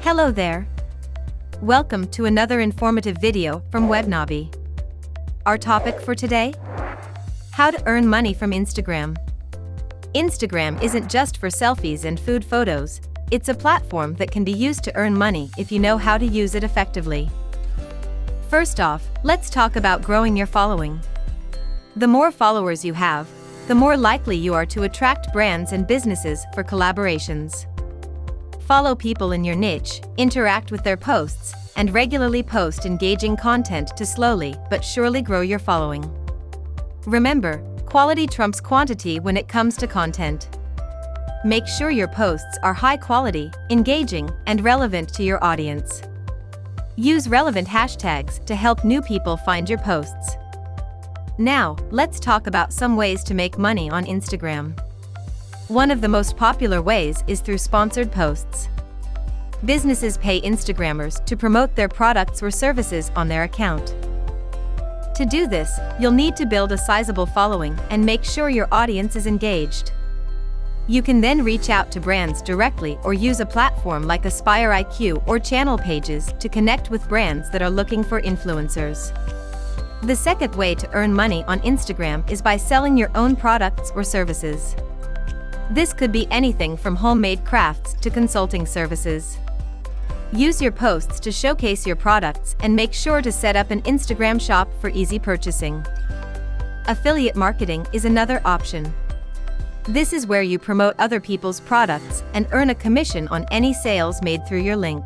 Hello there. Welcome to another informative video from WebNavi. Our topic for today? How to earn money from Instagram. Instagram isn't just for selfies and food photos, it's a platform that can be used to earn money if you know how to use it effectively. First off, let's talk about growing your following. The more followers you have, the more likely you are to attract brands and businesses for collaborations. Follow people in your niche, interact with their posts, and regularly post engaging content to slowly but surely grow your following. Remember, quality trumps quantity when it comes to content. Make sure your posts are high quality, engaging, and relevant to your audience. Use relevant hashtags to help new people find your posts. Now, let's talk about some ways to make money on Instagram. One of the most popular ways is through sponsored posts. Businesses pay Instagrammers to promote their products or services on their account. To do this, you'll need to build a sizable following and make sure your audience is engaged. You can then reach out to brands directly or use a platform like Aspire IQ or channel pages to connect with brands that are looking for influencers. The second way to earn money on Instagram is by selling your own products or services. This could be anything from homemade crafts to consulting services. Use your posts to showcase your products and make sure to set up an Instagram shop for easy purchasing. Affiliate marketing is another option. This is where you promote other people's products and earn a commission on any sales made through your link.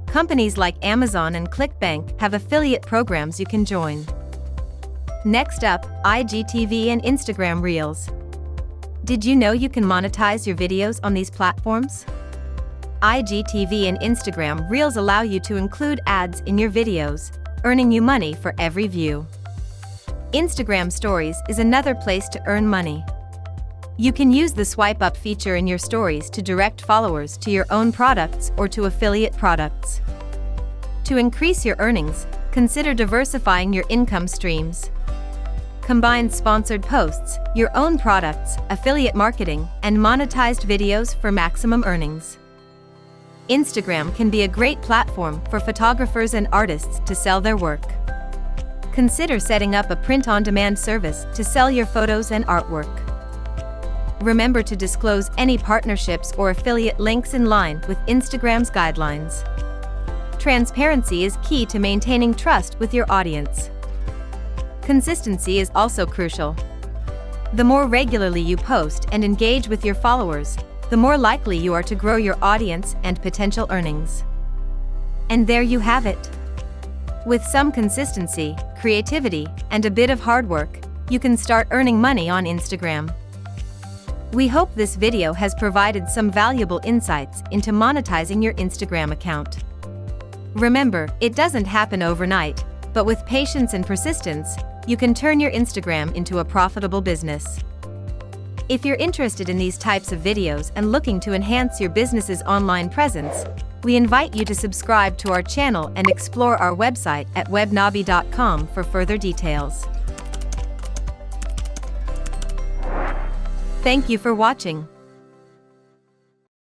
Companies like Amazon and ClickBank have affiliate programs you can join. Next up, IGTV and Instagram Reels. Did you know you can monetize your videos on these platforms? IGTV and Instagram Reels allow you to include ads in your videos, earning you money for every view. Instagram Stories is another place to earn money. You can use the swipe up feature in your stories to direct followers to your own products or to affiliate products. To increase your earnings, consider diversifying your income streams. Combine sponsored posts, your own products, affiliate marketing, and monetized videos for maximum earnings. Instagram can be a great platform for photographers and artists to sell their work. Consider setting up a print-on-demand service to sell your photos and artwork. Remember to disclose any partnerships or affiliate links in line with Instagram's guidelines. Transparency is key to maintaining trust with your audience. Consistency is also crucial. The more regularly you post and engage with your followers, the more likely you are to grow your audience and potential earnings. And there you have it. With some consistency, creativity, and a bit of hard work, you can start earning money on Instagram. We hope this video has provided some valuable insights into monetizing your Instagram account. Remember, it doesn't happen overnight, but with patience and persistence, you can turn your Instagram into a profitable business. If you're interested in these types of videos and looking to enhance your business's online presence, we invite you to subscribe to our channel and explore our website at webnavi.com for further details. Thank you for watching.